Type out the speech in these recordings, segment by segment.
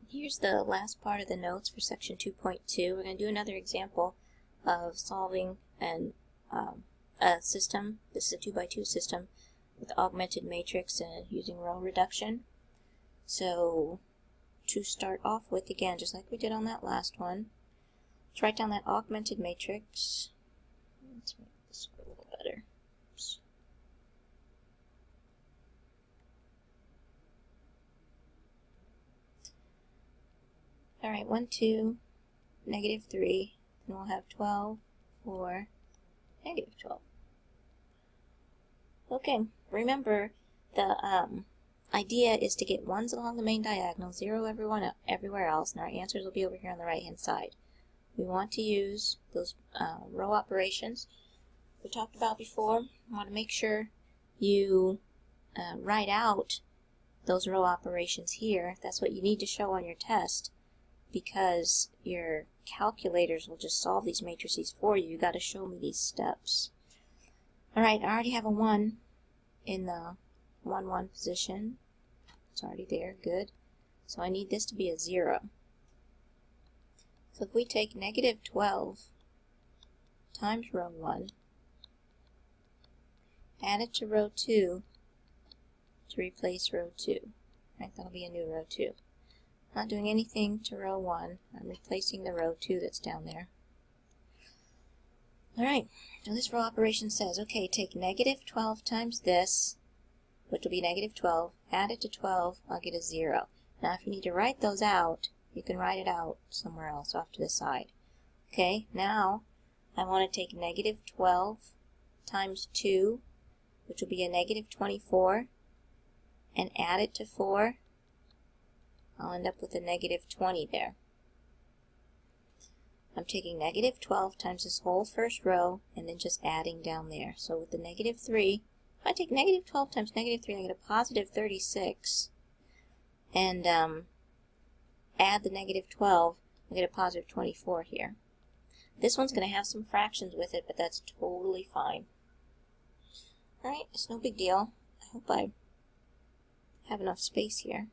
Here's the last part of the notes for section 2.2. We're going to do another example of solving a system. This is a 2x2 system with augmented matrix and using row reduction. So to start off with, again, just like we did on that last one, let's write down that augmented matrix. Let's make this a little better. Oops. Alright, 1, 2, negative 3, then we'll have 12, 4, negative 12. Okay, remember the idea is to get ones along the main diagonal, 0 everywhere else, and our answers will be over here on the right hand side. We want to use those row operations we talked about before. You want to make sure you write out those row operations here. That's what you need to show on your test, because your calculators will just solve these matrices for you. You got to show me these steps. Alright, I already have a 1 in the 1, 1 position. It's already there, good. So I need this to be a 0. So if we take negative 12 times row 1, add it to row 2 to replace row 2. Right, that'll be a new row 2. Not doing anything to row 1. I'm replacing the row 2 that's down there. Alright, now this row operation says, okay, take negative 12 times this, which will be negative 12, add it to 12, I'll get a 0. Now if you need to write those out, you can write it out somewhere else off to the side. Okay, now I want to take negative 12 times 2, which will be a negative 24, and add it to 4. I'll end up with a negative 20 there. I'm taking negative 12 times this whole first row and then just adding down there. So with the negative 3, if I take negative 12 times negative 3, I get a positive 36. And add the negative 12, I get a positive 24 here. This one's going to have some fractions with it, but that's totally fine. Alright, it's no big deal. I hope I have enough space here.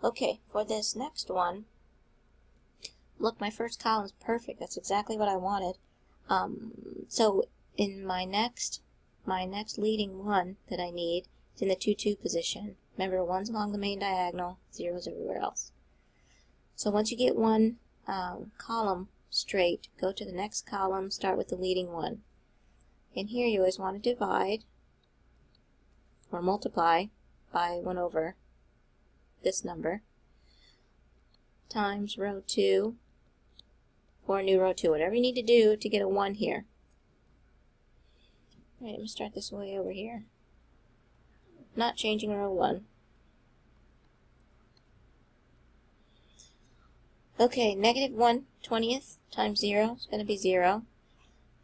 Okay, for this next one, look, my first column is perfect. That's exactly what I wanted. So in my next leading one that I need is in the 2, 2 position. Remember, 1's along the main diagonal, 0's everywhere else. So once you get one column straight, go to the next column, start with the leading one. And here you always want to divide or multiply by 1 over this number times row 2 for a new row 2. Whatever you need to do to get a 1 here. Alright, let me start this way over here. Not changing row 1. Okay, negative 1/20th times 0 is going to be 0.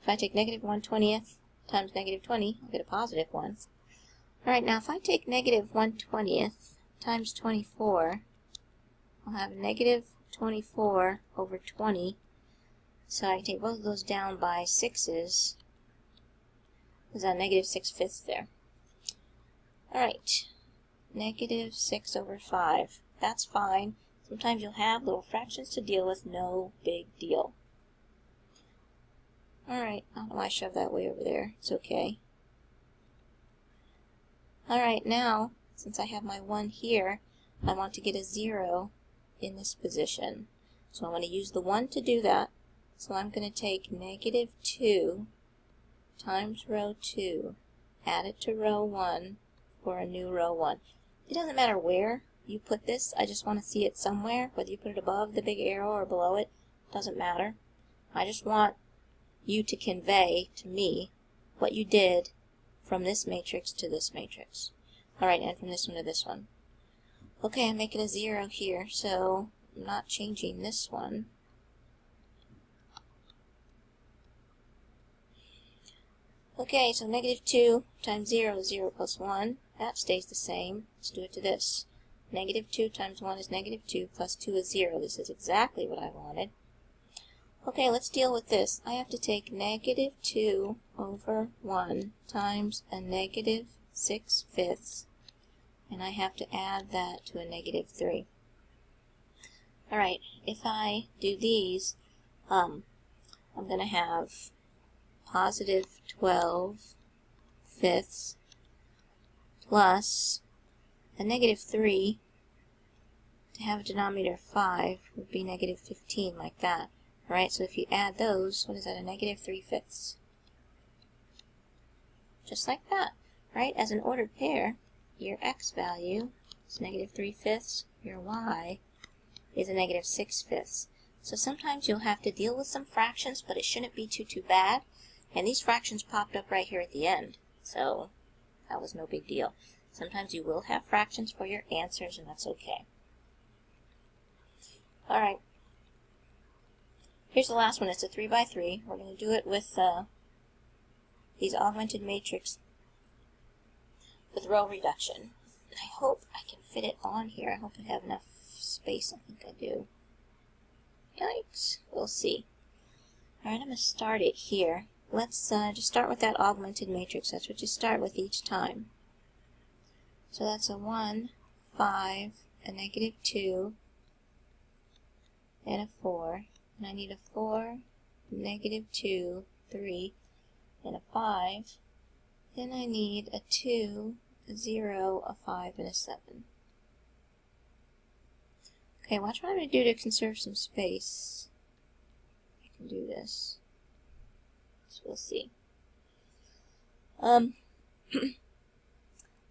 If I take negative 1/20th times negative 20, I'll get a positive 1. Alright, now if I take negative 1/20th times 24, I'll have negative 24 over 20. So I take both of those down by 6's. There's a negative 6/5 there. Alright, negative 6 over 5. That's fine. Sometimes you'll have little fractions to deal with, no big deal. Alright, I don't know why I shoved that way over there. It's okay. Alright, now, since I have my 1 here, I want to get a 0 in this position. So I'm going to use the 1 to do that. So I'm going to take negative 2 times row 2, add it to row 1 for a new row 1. It doesn't matter where you put this, I just want to see it somewhere. Whether you put it above the big arrow or below it, doesn't matter. I just want you to convey to me what you did from this matrix to this matrix. Alright, and from this one to this one. Okay, I'm making a 0 here, so I'm not changing this one. Okay, so negative 2 times 0 is 0 plus 1. That stays the same. Let's do it to this. Negative 2 times 1 is negative 2, plus 2 is 0. This is exactly what I wanted. Okay, let's deal with this. I have to take negative 2 over 1 times a negative 6/5, and I have to add that to a negative 3. Alright, if I do these, I'm going to have positive 12 fifths plus a negative 3 to have a denominator of 5 would be negative 15, like that. Alright, so if you add those, what is that, a negative 3 fifths? Just like that. Right? As an ordered pair, your x value is negative 3 fifths, your y is a negative 6 fifths. So sometimes you'll have to deal with some fractions, but it shouldn't be too bad. And these fractions popped up right here at the end, so that was no big deal. Sometimes you will have fractions for your answers, and that's okay. Alright, here's the last one. It's a 3 by 3. We're going to do it with these augmented matrix with row reduction. I hope I can fit it on here. I hope I have enough space. I think I do. Yikes. We'll see. Alright, I'm going to start it here. Let's just start with that augmented matrix. That's what you start with each time. So that's a 1, 5, a negative 2, and a 4. And I need a 4, negative 2, 3, and a 5. Then I need a 2, a 0, a 5, and a 7. Okay, watch what I'm going to do to conserve some space. I can do this. So we'll see.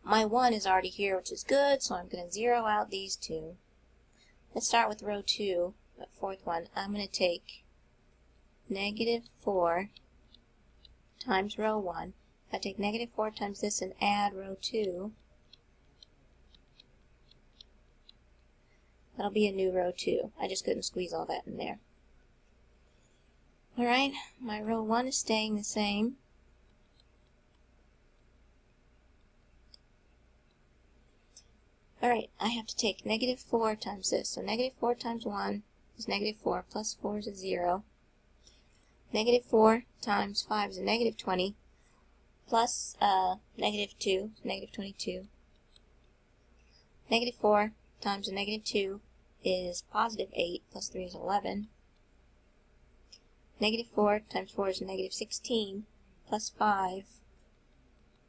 My 1 is already here, which is good, so I'm going to zero out these two. Let's start with row 2, the fourth one. I'm going to take negative 4 times row 1. If I take negative 4 times this and add row 2, that'll be a new row 2. I just couldn't squeeze all that in there. Alright, my row 1 is staying the same. Alright, I have to take negative 4 times this. So negative 4 times 1 is negative 4, plus 4 is a 0. Negative 4 times 5 is a negative 20, plus negative 2 is negative 22. Negative 4 times a negative 2 is positive 8, plus 3 is 11. Negative 4 times 4 is a negative 16, plus 5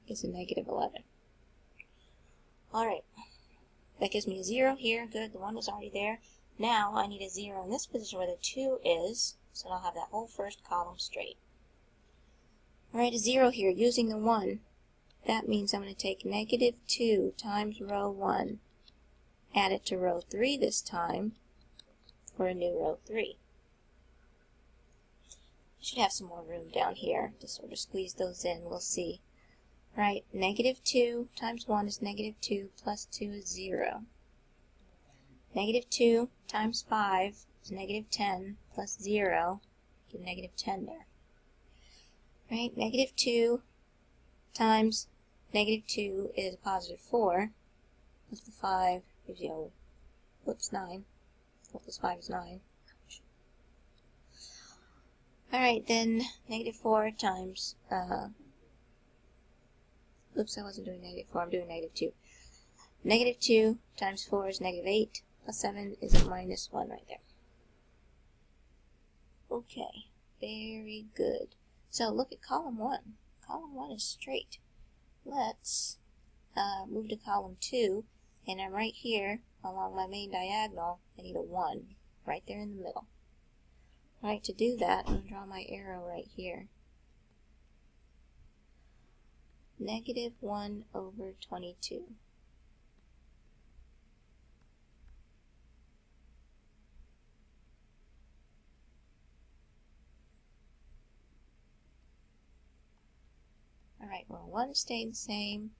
is a negative 11. Alright, that gives me a 0 here. Good, the 1 was already there. Now I need a 0 in this position where the 2 is, so I'll have that whole first column straight. Alright, a 0 here using the 1. That means I'm going to take negative 2 times row 1, add it to row 3 this time for a new row 3. I should have some more room down here to sort of squeeze those in. We'll see. Right, negative 2 times 1 is negative 2, plus 2 is 0. Negative 2 times 5 is negative 10, plus 0, give negative 10 there. Right, negative 2 times negative 2 is positive 4, plus the 5 gives you, whoops, 9. 4 plus 5 is 9. Alright, then negative 4 times, oops, I wasn't doing negative 4, I'm doing negative 2. Negative 2 times 4 is negative 8, plus 7 is a minus 1 right there. Okay, very good. So look at column 1. Column 1 is straight. Let's move to column 2, and I'm right here along my main diagonal. I need a 1 right there in the middle. Alright, to do that, I'm going to draw my arrow right here. Negative 1 over 22. Alright, row 1 is staying the same.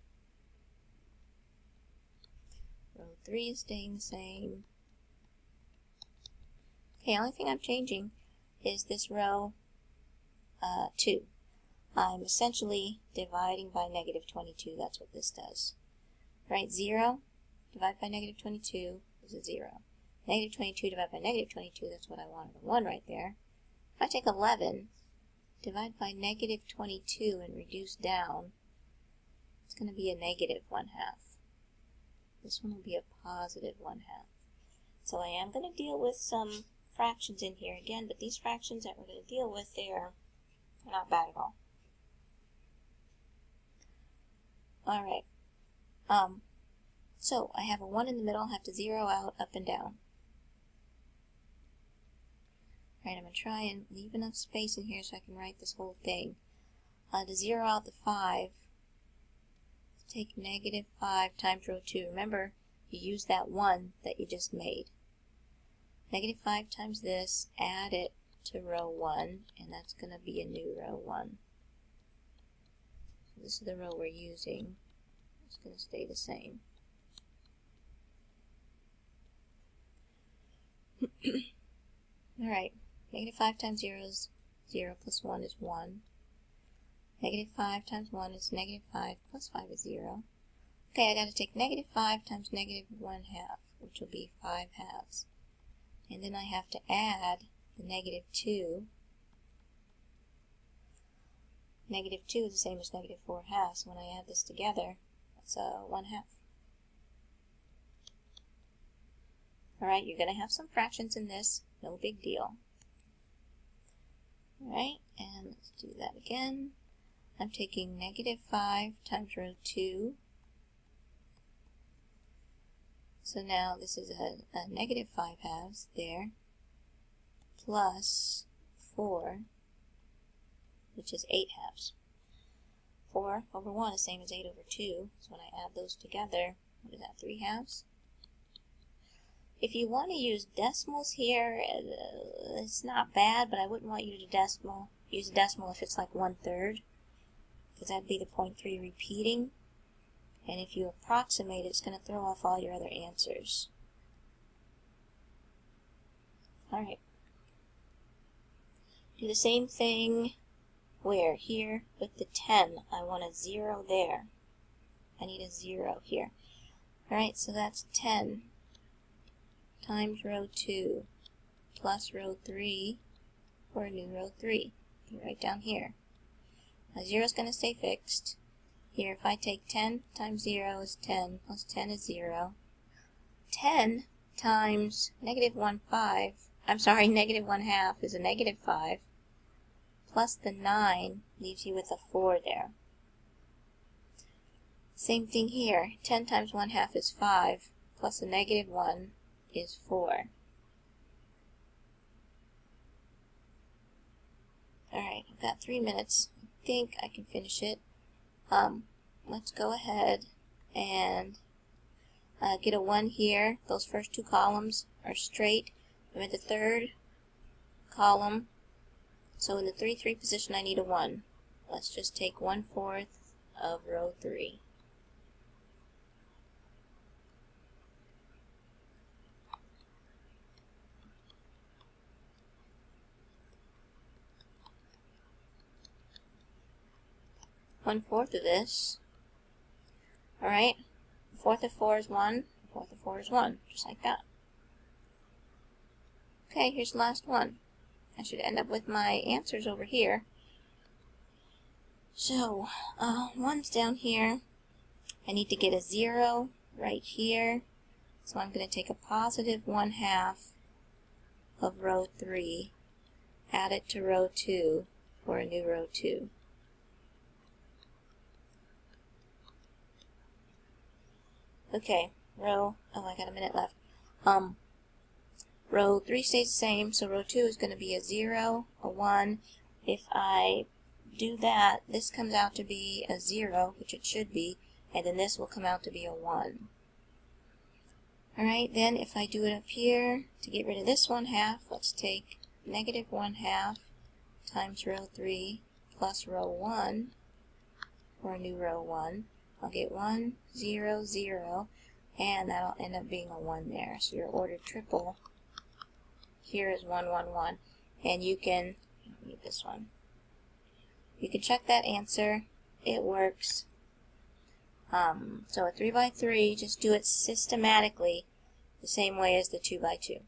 Row 3 is staying the same. Okay, only thing I'm changing is this row 2. I'm essentially dividing by negative 22. That's what this does. Right, 0 divided by negative 22 is a 0. Negative 22 divided by negative 22, that's what I wanted, a 1 right there. If I take 11, divide by negative 22 and reduce down, it's going to be a negative 1/2. This one will be a positive 1/2. So I am going to deal with some fractions in here again, but these fractions that we're going to deal with, they're not bad at all. Alright, so I have a 1 in the middle, I have to zero out up and down. Alright, I'm going to try and leave enough space in here so I can write this whole thing. To zero out the 5, take negative 5 times row 2. Remember, you use that 1 that you just made. Negative 5 times this, add it to row 1, and that's going to be a new row 1. So this is the row we're using. It's going to stay the same. Alright, negative 5 times 0 is 0 plus 1 is 1. Negative 5 times 1 is negative 5 plus 5 is 0. Okay, I got to take negative 5 times negative 1/2, which will be 5 halves. And then I have to add the negative 2. Negative 2 is the same as negative 4 halves. When I add this together, that's 1/2. Alright, you're going to have some fractions in this. No big deal. Alright, and let's do that again. I'm taking negative 5 times row 2. So now this is a negative 5 halves there, plus 4, which is 8 halves. 4 over 1 is the same as 8 over 2, so when I add those together, what is that, 3 halves? If you want to use decimals here, it's not bad, but I wouldn't want you to use a decimal if it's like 1/3, because that'd be the 0.3 repeating. And if you approximate, it's going to throw off all your other answers. Alright. Do the same thing where? Here with the 10. I want a 0 there. I need a 0 here. Alright, so that's 10 times row 2 plus row 3 for a new row 3. Right down here. Now 0 is going to stay fixed. Here, if I take 10 times 0 is 10, plus 10 is 0. 10 times negative 1/5, negative 1/2 is a negative 5, plus the 9 leaves you with a 4 there. Same thing here, 10 times 1/2 is 5, plus a negative 1 is 4. Alright, I've got 3 minutes. I think I can finish it. Let's go ahead and get a 1 here. Those first 2 columns are straight. I'm at the 3rd column, so in the 3-3 position I need a 1. Let's just take 1/4 of row 3. One-fourth of this. Alright, 1/4 of 4 is 1, 1/4 of 4 is 1, just like that. Okay, here's the last one. I should end up with my answers over here. So, 1's down here. I need to get a 0 right here. So I'm going to take a positive 1/2 of row 3, add it to row 2 for a new row 2. Okay, I got a minute left. Row 3 stays the same, so row 2 is going to be a 0, a 1. If I do that, this comes out to be a 0, which it should be, and then this will come out to be a 1. Alright, then if I do it up here, to get rid of this 1/2, let's take negative 1/2 times row 3 plus row 1 for a new row 1. I'll get 1, 0, 0, and that'll end up being a 1 there. So your ordered triple here is 1, 1, 1. And you can, I need this one. You can check that answer. It works. So a 3 by 3, just do it systematically the same way as the 2 by 2.